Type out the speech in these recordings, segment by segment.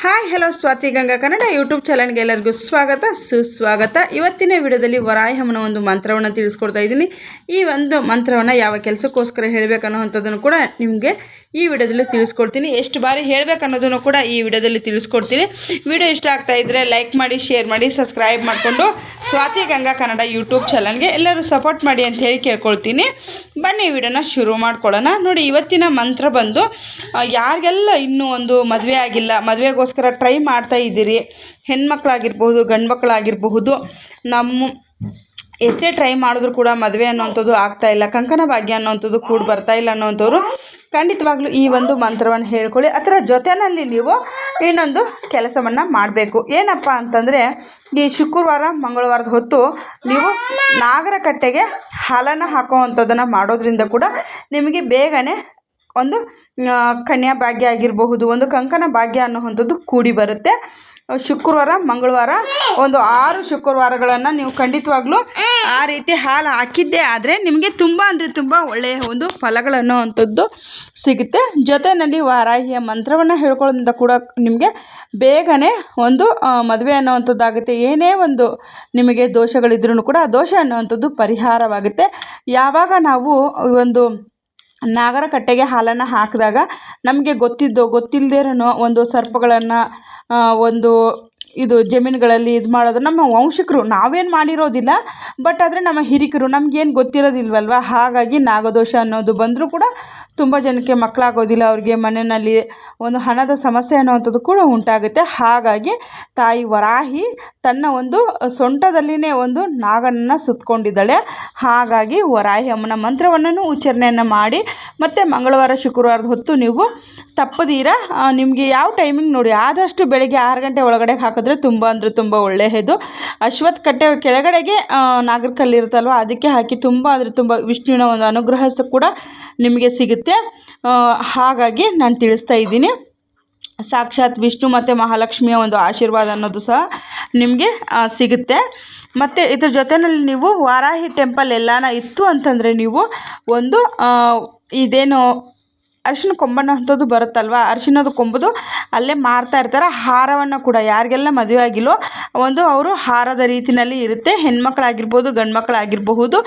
Hi hello Swathi Ganga Kannada YouTube ಚಾನಲ್ಗೆ ಎಲ್ಲರಿಗೂ ಸ್ವಾಗತ ಸುಸ್ವಾಗತ. ಇವತ್ತಿನ ವಿಡಿಯೋದಲ್ಲಿ ವರಾಹಿ ಅಮ್ಮನ ಒಂದು ಮಂತ್ರವನ್ನು ತಿಳಿಸ್ಕೊಡ್ತಾ ಇದ್ದೀನಿ. ಈ ಒಂದು ಮಂತ್ರವನ್ನು ಯಾವ ಕೆಲಸಕ್ಕೋಸ್ಕರ ಹೇಳಬೇಕನ್ನೋವಂಥದ್ದನ್ನು ಕೂಡ ನಿಮಗೆ ಈ ವಿಡಿಯೋದಲ್ಲಿ ತಿಳಿಸ್ಕೊಡ್ತೀನಿ. ಎಷ್ಟು ಬಾರಿ ಹೇಳಬೇಕನ್ನೋದನ್ನು ಕೂಡ ಈ ವಿಡಿಯೋದಲ್ಲಿ ತಿಳಿಸ್ಕೊಡ್ತೀನಿ. ವಿಡಿಯೋ ಇಷ್ಟ ಆಗ್ತಾ ಇದ್ದರೆ ಲೈಕ್ ಮಾಡಿ, ಶೇರ್ ಮಾಡಿ, ಸಬ್ಸ್ಕ್ರೈಬ್ ಮಾಡಿಕೊಂಡು ಸ್ವಾತಿ ಗಂಗಾ ಕನ್ನಡ ಯೂಟ್ಯೂಬ್ ಚಾನಲ್ಗೆ ಎಲ್ಲರೂ ಸಪೋರ್ಟ್ ಮಾಡಿ ಅಂತ ಹೇಳಿ ಕೇಳ್ಕೊಳ್ತೀನಿ. ಬನ್ನಿ ವಿಡಿಯೋನ ಶುರು ಮಾಡ್ಕೊಳ್ಳೋಣ. ನೋಡಿ, ಇವತ್ತಿನ ಮಂತ್ರ ಬಂದು ಯಾರಿಗೆಲ್ಲ ಇನ್ನೂ ಒಂದು ಮದುವೆ ಆಗಿಲ್ಲ, ಮದುವೆಗೋಸ್ಕರ ಟ್ರೈ ಮಾಡ್ತಾ ಇದ್ದೀರಿ, ಹೆಣ್ಮಕ್ಳಾಗಿರ್ಬಹುದು ಗಂಡು ಮಕ್ಕಳಾಗಿರಬಹುದು, ನಮ್ಮ ಎಷ್ಟೇ ಟ್ರೈ ಮಾಡಿದ್ರು ಕೂಡ ಮದುವೆ ಅನ್ನೋವಂಥದ್ದು ಆಗ್ತಾಯಿಲ್ಲ, ಕಂಕಣ ಭಾಗ್ಯ ಅನ್ನೋವಂಥದ್ದು ಕೂಡ ಬರ್ತಾಯಿಲ್ಲ ಅನ್ನೋವಂಥವ್ರು ಖಂಡಿತವಾಗ್ಲೂ ಈ ಒಂದು ಮಂತ್ರವನ್ನು ಹೇಳ್ಕೊಳ್ಳಿ. ಅದರ ಜೊತೆಯಲ್ಲಿ ನೀವು ಇನ್ನೊಂದು ಕೆಲಸವನ್ನು ಮಾಡಬೇಕು. ಏನಪ್ಪ ಅಂತಂದರೆ, ಈ ಶುಕ್ರವಾರ ಮಂಗಳವಾರದ ಹೊತ್ತು ನೀವು ನಾಗರ ಕಟ್ಟೆಗೆ ಹಾಲನ್ನು ಹಾಕೋವಂಥದ್ದನ್ನು ಮಾಡೋದ್ರಿಂದ ಕೂಡ ನಿಮಗೆ ಬೇಗನೆ ಒಂದು ಕನ್ಯಾ ಭಾಗ್ಯ ಆಗಿರಬಹುದು, ಒಂದು ಕಂಕಣ ಭಾಗ್ಯ ಅನ್ನುವಂಥದ್ದು ಕೂಡಿ ಬರುತ್ತೆ. ಶುಕ್ರವಾರ ಮಂಗಳವಾರ ಒಂದು 6 ಶುಕ್ರವಾರಗಳನ್ನು ನೀವು ಖಂಡಿತವಾಗ್ಲೂ ಆ ರೀತಿ ಹಾಲು ಹಾಕಿದ್ದೇ ಆದರೆ ನಿಮಗೆ ತುಂಬ ಅಂದರೆ ತುಂಬ ಒಳ್ಳೆಯ ಒಂದು ಫಲಗಳನ್ನೋವಂಥದ್ದು ಸಿಗುತ್ತೆ. ಜೊತೆಯಲ್ಲಿ ವಾರಾಹಿಯ ಮಂತ್ರವನ್ನು ಹೇಳ್ಕೊಳ್ಳೋದ್ರಿಂದ ಕೂಡ ನಿಮಗೆ ಬೇಗನೆ ಒಂದು ಮದುವೆ ಅನ್ನೋವಂಥದ್ದಾಗುತ್ತೆ. ಏನೇ ಒಂದು ನಿಮಗೆ ದೋಷಗಳಿದ್ರೂ ಕೂಡ ಆ ದೋಷ ಅನ್ನೋವಂಥದ್ದು ಪರಿಹಾರವಾಗುತ್ತೆ. ಯಾವಾಗ ನಾವು ಒಂದು ನಾಗರ ಕಟ್ಟೆಗೆ ಹಾಲನ್ನು ಹಾಕಿದಾಗ ನಮಗೆ ಗೊತ್ತಿಲ್ಲದೇ ಇರೋ ಒಂದು ಸರ್ಪಗಳನ್ನು ಒಂದು ಇದು ಜಮೀನುಗಳಲ್ಲಿ ಇದು ಮಾಡೋದು ನಮ್ಮ ವಂಶಿಕರು, ನಾವೇನು ಮಾಡಿರೋದಿಲ್ಲ, ಬಟ್ ಆದರೆ ನಮ್ಮ ಹಿರಿಕರು ನಮಗೇನು ಗೊತ್ತಿರೋದಿಲ್ವಲ್ವ. ಹಾಗಾಗಿ ನಾಗದೋಷ ಅನ್ನೋದು ಬಂದರೂ ಕೂಡ ತುಂಬ ಜನಕ್ಕೆ ಮಕ್ಕಳಾಗೋದಿಲ್ಲ, ಅವ್ರಿಗೆ ಮನೆಯಲ್ಲಿ ಒಂದು ಹಣದ ಸಮಸ್ಯೆ ಅನ್ನೋವಂಥದ್ದು ಕೂಡ ಉಂಟಾಗುತ್ತೆ. ಹಾಗಾಗಿ ತಾಯಿ ವರಾಹಿ ತನ್ನ ಒಂದು ಸೊಂಟದಲ್ಲಿನೇ ಒಂದು ನಾಗನನ್ನು ಸುತ್ತಕೊಂಡಿದ್ದಾಳೆ. ಹಾಗಾಗಿ ವರಾಹಿ ಅಮ್ಮನ ಮಂತ್ರವನ್ನು ಉಚ್ಚಾರಣೆಯನ್ನು ಮಾಡಿ ಮತ್ತು ಮಂಗಳವಾರ ಶುಕ್ರವಾರದ ಹೊತ್ತು ನೀವು ತಪ್ಪದೀರ ನಿಮಗೆ ಯಾವ ಟೈಮಿಂಗ್ ನೋಡಿ, ಆದಷ್ಟು ಬೆಳಗ್ಗೆ 6 ಗಂಟೆ ಒಳಗಡೆ ಹಾಕಿದ್ರೆ ತುಂಬ ಅಂದರೆ ತುಂಬ ಒಳ್ಳೆಯದು. ಅಶ್ವತ್ಥ ಕಟ್ಟೆ ಕೆಳಗಡೆಗೆ ನಾಗರ ಕಲ್ಲು ಇರುತ್ತಲ್ವ, ಅದಕ್ಕೆ ಹಾಕಿ ತುಂಬ ಅಂದರೆ ತುಂಬ ವಿಷ್ಣುವಿನ ಒಂದು ಅನುಗ್ರಹ ಕೂಡ ನಿಮಗೆ ಸಿಗುತ್ತೆ. ಹಾಗಾಗಿ ನಾನು ತಿಳಿಸ್ತಾ ಇದ್ದೀನಿ. ಸಾಕ್ಷಾತ್ ವಿಷ್ಣು ಮತ್ತು ಮಹಾಲಕ್ಷ್ಮಿಯ ಒಂದು ಆಶೀರ್ವಾದ ಅನ್ನೋದು ಸಹ ನಿಮಗೆ ಸಿಗುತ್ತೆ. ಮತ್ತು ಇದ್ರ ಜೊತೆಯಲ್ಲಿ ನೀವು ವಾರಾಹಿ ಟೆಂಪಲ್ ಎಲ್ಲಾನ ಇತ್ತು ಅಂತಂದರೆ ನೀವು ಒಂದು ಇದೇನು ಅರಿಶಿನ ಕೊಂಬನ್ನು ಅಂಥದ್ದು ಬರುತ್ತಲ್ವ, ಅರಿಶಿನದ ಕೊಂಬುದು ಅಲ್ಲೇ ಮಾರ್ತಾ ಇರ್ತಾರೆ. ಹಾರವನ್ನು ಕೂಡ ಯಾರಿಗೆಲ್ಲ ಮದುವೆ ಆಗಿಲ್ಲೋ ಒಂದು ಅವರು ಹಾರದ ರೀತಿಯಲ್ಲಿ ಇರುತ್ತೆ. ಹೆಣ್ಮಕ್ಳಾಗಿರ್ಬೋದು ಗಂಡು ಮಕ್ಕಳಾಗಿರಬಹುದು.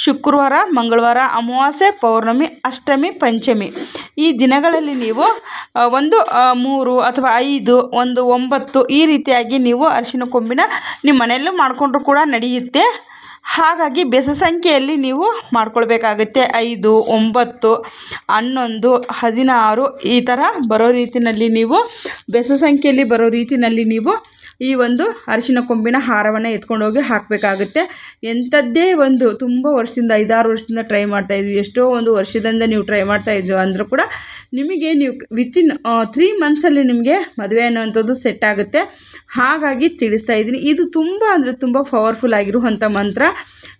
ಶುಕ್ರವಾರ ಮಂಗಳವಾರ ಅಮಾವಾಸ್ಯೆ ಪೌರ್ಣಮಿ ಅಷ್ಟಮಿ ಪಂಚಮಿ ಈ ದಿನಗಳಲ್ಲಿ ನೀವು ಒಂದು 3 ಅಥವಾ 5 ಒಂದು 9 ಈ ರೀತಿಯಾಗಿ ನೀವು ಅರಿಶಿನ ಕೊಂಬಿನ ನಿಮ್ಮ ಮನೆಯಲ್ಲೂ ಮಾಡಿಕೊಂಡ್ರೂ ಕೂಡ ನಡೆಯುತ್ತೆ. ಹಾಗಾಗಿ ಬೆಸ ಸಂಖ್ಯೆಯಲ್ಲಿ ನೀವು ಮಾಡ್ಕೊಳ್ಬೇಕಾಗುತ್ತೆ. 5, 9, 11, 16 ಈ ಥರ ಬರೋ ರೀತಿಯಲ್ಲಿ ನೀವು ಬೆಸ ಸಂಖ್ಯೆಯಲ್ಲಿ ಬರೋ ರೀತಿಯಲ್ಲಿ ನೀವು ಈ ಒಂದು ಅರಿಶಿನ ಕೊಂಬಿನ ಹಾರವನ್ನು ಎತ್ಕೊಂಡು ಹೋಗಿ ಹಾಕಬೇಕಾಗುತ್ತೆ. ಎಂಥದ್ದೇ ಒಂದು ತುಂಬ ವರ್ಷದಿಂದ 5-6 ವರ್ಷದಿಂದ ಟ್ರೈ ಮಾಡ್ತಾಯಿದ್ವಿ, ಎಷ್ಟೋ ಒಂದು ವರ್ಷದಿಂದ ನೀವು ಟ್ರೈ ಮಾಡ್ತಾಯಿದ್ವಿ ಅಂದರೂ ಕೂಡ ನಿಮಗೆ ನೀವು ವಿತಿನ್ 3 ಮಂತ್ಸಲ್ಲಿ ನಿಮಗೆ ಮದುವೆ ಅನ್ನೋವಂಥದ್ದು ಸೆಟ್ ಆಗುತ್ತೆ. ಹಾಗಾಗಿ ತಿಳಿಸ್ತಾ ಇದ್ದೀನಿ. ಇದು ತುಂಬ ಅಂದರೆ ತುಂಬ ಪವರ್ಫುಲ್ ಆಗಿರುವಂಥ ಮಂತ್ರ.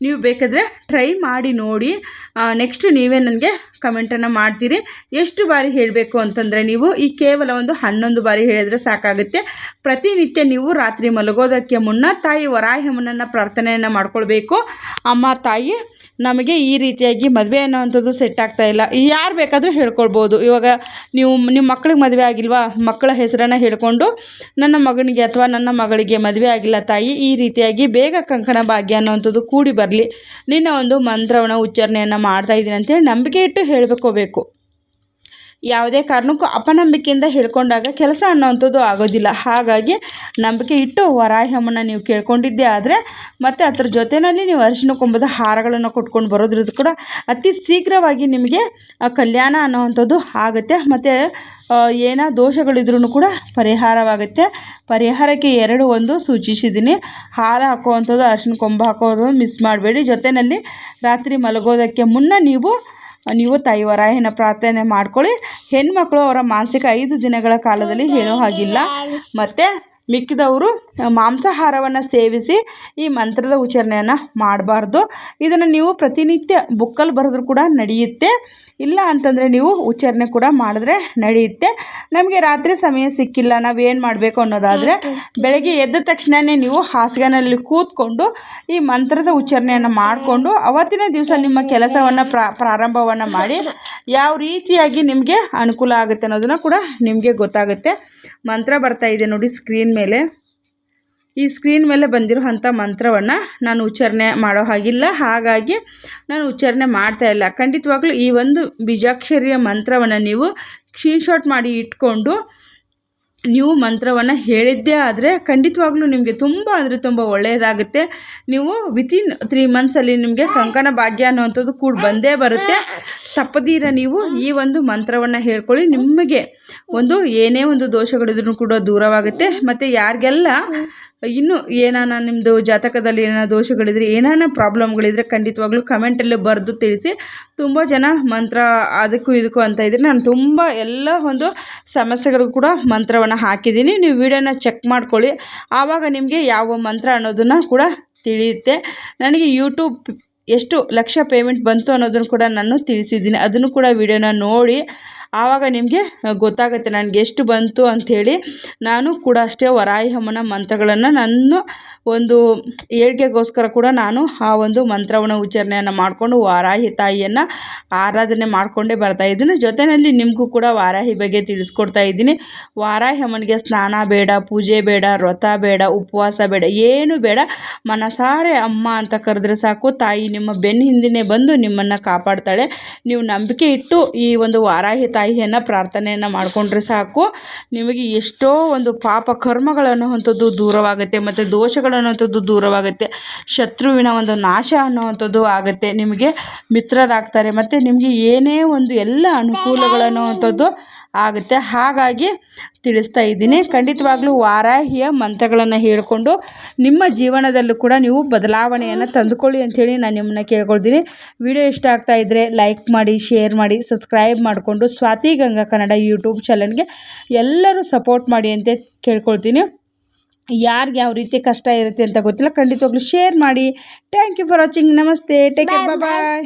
ನೀವು ಬೇಕಾದರೆ ಟ್ರೈ ಮಾಡಿ ನೋಡಿ. ನೆಕ್ಸ್ಟ್ ನೀವೇ ನನಗೆ ಕಮೆಂಟನ್ನು ಮಾಡ್ತೀರಿ. ಎಷ್ಟು ಬಾರಿ ಹೇಳಬೇಕು ಅಂತಂದರೆ ನೀವು ಈ ಕೇವಲ ಒಂದು 11 ಬಾರಿ ಹೇಳಿದ್ರೆ ಸಾಕಾಗುತ್ತೆ. ಪ್ರತಿನಿತ್ಯ ನೀವು ರಾತ್ರಿ ಮಲಗೋದಕ್ಕೆ ಮುನ್ನ ತಾಯಿ ವರಾಹಿ ಅಮ್ಮನನ್ನು ಪ್ರಾರ್ಥನೆಯನ್ನು ಮಾಡ್ಕೊಳ್ಬೇಕು. ಅಮ್ಮ ತಾಯಿ, ನಮಗೆ ಈ ರೀತಿಯಾಗಿ ಮದುವೆ ಅನ್ನೋವಂಥದ್ದು ಸೆಟ್ ಆಗ್ತಾಯಿಲ್ಲ. ಯಾರು ಬೇಕಾದರೂ ಹೇಳ್ಕೊಳ್ಬೋದು. ಇವಾಗ ನೀವು ನಿಮ್ಮ ಮಕ್ಕಳಿಗೆ ಮದುವೆ ಆಗಿಲ್ವಾ, ಮಕ್ಕಳ ಹೆಸರನ್ನು ಹೇಳ್ಕೊಂಡು ನನ್ನ ಮಗನಿಗೆ ಅಥವಾ ನನ್ನ ಮಗಳಿಗೆ ಮದುವೆ ಆಗಿಲ್ಲ ತಾಯಿ, ಈ ರೀತಿಯಾಗಿ ಬೇಗ ಕಂಕಣ ಭಾಗ್ಯ ಅನ್ನೋವಂಥದ್ದು ಕೂಡಿ ಬರಲಿ, ನಿನ್ನ ಒಂದು ಮಂತ್ರವನ್ನು ಉಚ್ಚಾರಣೆಯನ್ನು ಮಾಡ್ತಾಯಿದ್ದೀನಿ ಅಂತೇಳಿ ನಂಬಿಕೆ ಇಟ್ಟು ಹೇಳ್ಬೇಕು. ಯಾವುದೇ ಕಾರಣಕ್ಕೂ ಅಪನಂಬಿಕೆಯಿಂದ ಹೇಳ್ಕೊಂಡಾಗ ಕೆಲಸ ಅನ್ನೋವಂಥದ್ದು ಆಗೋದಿಲ್ಲ. ಹಾಗಾಗಿ ನಂಬಿಕೆ ಇಟ್ಟು ವರಾಹಿ ಅಮ್ಮನ ನೀವು ಕೇಳ್ಕೊಂಡಿದ್ದೇ ಆದರೆ ಮತ್ತು ಅದರ ಜೊತೆಯಲ್ಲಿ ನೀವು ಅರಿಶಿನ ಕೊಂಬದ ಹಾರಗಳನ್ನು ಕೊಟ್ಕೊಂಡು ಬರೋದ್ರದ್ದು ಕೂಡ ಅತಿ ಶೀಘ್ರವಾಗಿ ನಿಮಗೆ ಕಲ್ಯಾಣ ಅನ್ನೋವಂಥದ್ದು ಆಗುತ್ತೆ. ಮತ್ತು ಏನೋ ದೋಷಗಳಿದ್ರೂ ಕೂಡ ಪರಿಹಾರವಾಗುತ್ತೆ. ಪರಿಹಾರಕ್ಕೆ 2 ಒಂದು ಸೂಚಿಸಿದ್ದೀನಿ. ಹಾಲು ಹಾಕುವಂಥದ್ದು, ಅರಿಶಿನ ಕೊಂಬು ಹಾಕೋದು ಮಿಸ್ ಮಾಡಬೇಡಿ. ಜೊತೆಯಲ್ಲಿ ರಾತ್ರಿ ಮಲಗೋದಕ್ಕೆ ಮುನ್ನ ನೀವು ತಾಯಿ ವರಾಹಿನ ಪ್ರಾರ್ಥನೆ ಮಾಡ್ಕೊಳ್ಳಿ. ಹೆಣ್ಮಕ್ಳು ಅವರ ಮಾನಸಿಕ 5 ದಿನಗಳ ಕಾಲದಲ್ಲಿ ಹೇಳೋ ಹಾಗಿಲ್ಲ. ಮತ್ತು ಮಿಕ್ಕಿದವರು ಮಾಂಸಾಹಾರವನ್ನು ಸೇವಿಸಿ ಈ ಮಂತ್ರದ ಉಚ್ಚಾರಣೆಯನ್ನು ಮಾಡಬಾರ್ದು. ಇದನ್ನು ನೀವು ಪ್ರತಿನಿತ್ಯ ಬುಕ್ಕಲ್ಲಿ ಬರೆದ್ರೂ ಕೂಡ ನಡೆಯುತ್ತೆ, ಇಲ್ಲ ಅಂತಂದರೆ ನೀವು ಉಚ್ಚಾರಣೆ ಕೂಡ ಮಾಡಿದ್ರೆ ನಡೆಯುತ್ತೆ. ನಮಗೆ ರಾತ್ರಿ ಸಮಯ ಸಿಕ್ಕಿಲ್ಲ, ನಾವೇನು ಮಾಡಬೇಕು ಅನ್ನೋದಾದರೆ ಬೆಳಗ್ಗೆ ಎದ್ದ ತಕ್ಷಣವೇ ನೀವು ಹಾಸಿಗೆನಲ್ಲಿ ಕೂತ್ಕೊಂಡು ಈ ಮಂತ್ರದ ಉಚ್ಚಾರಣೆಯನ್ನು ಮಾಡಿಕೊಂಡು ಅವತ್ತಿನ ದಿವಸ ನಿಮ್ಮ ಕೆಲಸವನ್ನು ಪ್ರಾರಂಭವನ್ನು ಮಾಡಿ ಯಾವ ರೀತಿಯಾಗಿ ನಿಮಗೆ ಅನುಕೂಲ ಆಗುತ್ತೆ ಅನ್ನೋದನ್ನು ಕೂಡ ನಿಮಗೆ ಗೊತ್ತಾಗುತ್ತೆ. ಮಂತ್ರ ಬರ್ತಾ ಇದೆ ನೋಡಿ ಸ್ಕ್ರೀನ್ ಮೇಲೆ. ಈ ಸ್ಕ್ರೀನ್ ಮೇಲೆ ಬಂದಿರೋವಂಥ ಮಂತ್ರವನ್ನು ನಾನು ಉಚ್ಚಾರಣೆ ಮಾಡೋ ಹಾಗಿಲ್ಲ, ಹಾಗಾಗಿ ನಾನು ಉಚ್ಚಾರಣೆ ಮಾಡ್ತಾಯಿಲ್ಲ. ಖಂಡಿತವಾಗ್ಲೂ ಈ ಒಂದು ಬೀಜಾಕ್ಷರಿಯ ಮಂತ್ರವನ್ನು ನೀವು ಸ್ಕ್ರೀನ್ಶಾಟ್ ಮಾಡಿ ಇಟ್ಕೊಂಡು ನೀವು ಮಂತ್ರವನ್ನು ಹೇಳಿದ್ದೇ ಆದರೆ ಖಂಡಿತವಾಗ್ಲೂ ನಿಮಗೆ ತುಂಬ ಅಂದರೆ ತುಂಬ ಒಳ್ಳೆಯದಾಗುತ್ತೆ. ನೀವು ವಿತಿನ್ 3 ಮಂತ್ಸಲ್ಲಿ ನಿಮಗೆ ಕಂಕಣ ಭಾಗ್ಯ ಅನ್ನುವಂಥದ್ದು ಕೂಡ ಬಂದೇ ಬರುತ್ತೆ. ತಪ್ಪದೀರ ನೀವು ಈ ಒಂದು ಮಂತ್ರವನ್ನು ಹೇಳ್ಕೊಳ್ಳಿ. ನಿಮಗೆ ಒಂದು ಏನೇ ಒಂದು ದೋಷಗಳಿದ್ರೂ ಕೂಡ ದೂರವಾಗುತ್ತೆ. ಮತ್ತು ಯಾರಿಗೆಲ್ಲ ಇನ್ನೂ ಏನಾನ ನಿಮ್ಮದು ಜಾತಕದಲ್ಲಿ ಏನಾನ ದೋಷಗಳಿದ್ರೆ, ಏನಾನ ಪ್ರಾಬ್ಲಮ್ಗಳಿದ್ರೆ ಖಂಡಿತವಾಗ್ಲೂ ಕಮೆಂಟಲ್ಲಿ ಬರೆದು ತಿಳಿಸಿ. ತುಂಬ ಜನ ಮಂತ್ರ ಅದಕ್ಕೂ ಇದಕ್ಕೂ ಅಂತ ಇದ್ದರೆ ನಾನು ತುಂಬ ಎಲ್ಲ ಒಂದು ಸಮಸ್ಯೆಗಳಿಗೂ ಕೂಡ ಮಂತ್ರವನ್ನು ಹಾಕಿದ್ದೀನಿ. ನೀವು ವಿಡಿಯೋನ ಚೆಕ್ ಮಾಡ್ಕೊಳ್ಳಿ, ಆವಾಗ ನಿಮಗೆ ಯಾವ ಮಂತ್ರ ಅನ್ನೋದನ್ನು ಕೂಡ ತಿಳಿಯುತ್ತೆ. ನನಗೆ ಯೂಟ್ಯೂಬ್ ಎಷ್ಟು ಲಕ್ಷ ಪೇಮೆಂಟ್ ಬಂತು ಅನ್ನೋದನ್ನು ಕೂಡ ನಾನು ತಿಳಿಸಿದ್ದೀನಿ. ಅದನ್ನು ಕೂಡ ವಿಡಿಯೋನ ನೋಡಿ ಆವಾಗ ನಿಮಗೆ ಗೊತ್ತಾಗುತ್ತೆ ನನಗೆ ಎಷ್ಟು ಬಂತು ಅಂಥೇಳಿ. ನಾನು ಕೂಡ ಅಷ್ಟೇ ವರಾಹಿ ಅಮ್ಮನ ಮಂತ್ರಗಳನ್ನು ನನ್ನ ಒಂದು ಏಳಿಗೆಗೋಸ್ಕರ ಕೂಡ ನಾನು ಆ ಒಂದು ಮಂತ್ರವನ್ನು ಉಚ್ಚಾರಣೆಯನ್ನು ಮಾಡಿಕೊಂಡು ವಾರಾಹಿ ತಾಯಿಯನ್ನು ಆರಾಧನೆ ಮಾಡಿಕೊಂಡೇ ಬರ್ತಾಯಿದ್ದೀನಿ. ಜೊತೆಯಲ್ಲಿ ನಿಮಗೂ ಕೂಡ ವಾರಾಹಿ ಬಗ್ಗೆ ತಿಳಿಸ್ಕೊಡ್ತಾ ಇದ್ದೀನಿ. ವಾರಾಹಿ ಅಮ್ಮನಿಗೆ ಸ್ನಾನ ಬೇಡ, ಪೂಜೆ ಬೇಡ, ವ್ರತ ಬೇಡ, ಉಪವಾಸ ಬೇಡ, ಏನು ಬೇಡ. ಮನಸಾರೆ ಅಮ್ಮ ಅಂತ ಕರೆದ್ರೆ ಸಾಕು, ತಾಯಿ ನಿಮ್ಮ ಬೆನ್ನ ಹಿಂದಿನೇ ಬಂದು ನಿಮ್ಮನ್ನು ಕಾಪಾಡ್ತಾಳೆ. ನೀವು ನಂಬಿಕೆ ಇಟ್ಟು ಈ ಒಂದು ವಾರಾಹಿ ತಾಯಿಯನ್ನು ಪ್ರಾರ್ಥನೆಯನ್ನು ಮಾಡಿಕೊಂಡ್ರೆ ಸಾಕು, ನಿಮಗೆ ಎಷ್ಟೋ ಒಂದು ಪಾಪ ಕರ್ಮಗಳನ್ನುವಂಥದ್ದು ದೂರವಾಗುತ್ತೆ, ಮತ್ತು ದೋಷಗಳನ್ನುವಂಥದ್ದು ದೂರವಾಗುತ್ತೆ, ಶತ್ರುವಿನ ಒಂದು ನಾಶ ಅನ್ನುವಂಥದ್ದು ಆಗುತ್ತೆ, ನಿಮಗೆ ಮಿತ್ರರಾಗ್ತಾರೆ, ಮತ್ತು ನಿಮಗೆ ಏನೇ ಒಂದು ಎಲ್ಲ ಅನುಕೂಲಗಳನ್ನುವಂಥದ್ದು ಆಗುತ್ತೆ. ಹಾಗಾಗಿ ತಿಳಿಸ್ತಾ ಇದ್ದೀನಿ. ಖಂಡಿತವಾಗ್ಲೂ ವಾರಾಹಿಯ ಮಂತ್ರಗಳನ್ನು ಹೇಳಿಕೊಂಡು ನಿಮ್ಮ ಜೀವನದಲ್ಲೂ ಕೂಡ ನೀವು ಬದಲಾವಣೆಯನ್ನು ತಂದುಕೊಳ್ಳಿ ಅಂಥೇಳಿ ನಾನು ನಿಮ್ಮನ್ನು ಕೇಳ್ಕೊಳ್ತೀನಿ. ವಿಡಿಯೋ ಇಷ್ಟ ಆಗ್ತಾ ಇದ್ದರೆ ಲೈಕ್ ಮಾಡಿ, ಶೇರ್ ಮಾಡಿ, ಸಬ್ಸ್ಕ್ರೈಬ್ ಮಾಡಿಕೊಂಡು ಸ್ವಾತಿ ಗಂಗಾ ಕನ್ನಡ ಯೂಟ್ಯೂಬ್ ಚಾನಲ್ಗೆ ಎಲ್ಲರೂ ಸಪೋರ್ಟ್ ಮಾಡಿ ಅಂತ ಕೇಳ್ಕೊಳ್ತೀನಿ. ಯಾರಿಗೆ ಯಾವ ರೀತಿ ಕಷ್ಟ ಇರುತ್ತೆ ಅಂತ ಗೊತ್ತಿಲ್ಲ, ಖಂಡಿತವಾಗ್ಲೂ ಶೇರ್ ಮಾಡಿ. Thank you for watching. ನಮಸ್ತೆ, ಟೇಕ್ ಕೇರ್, ಬಾಯ್.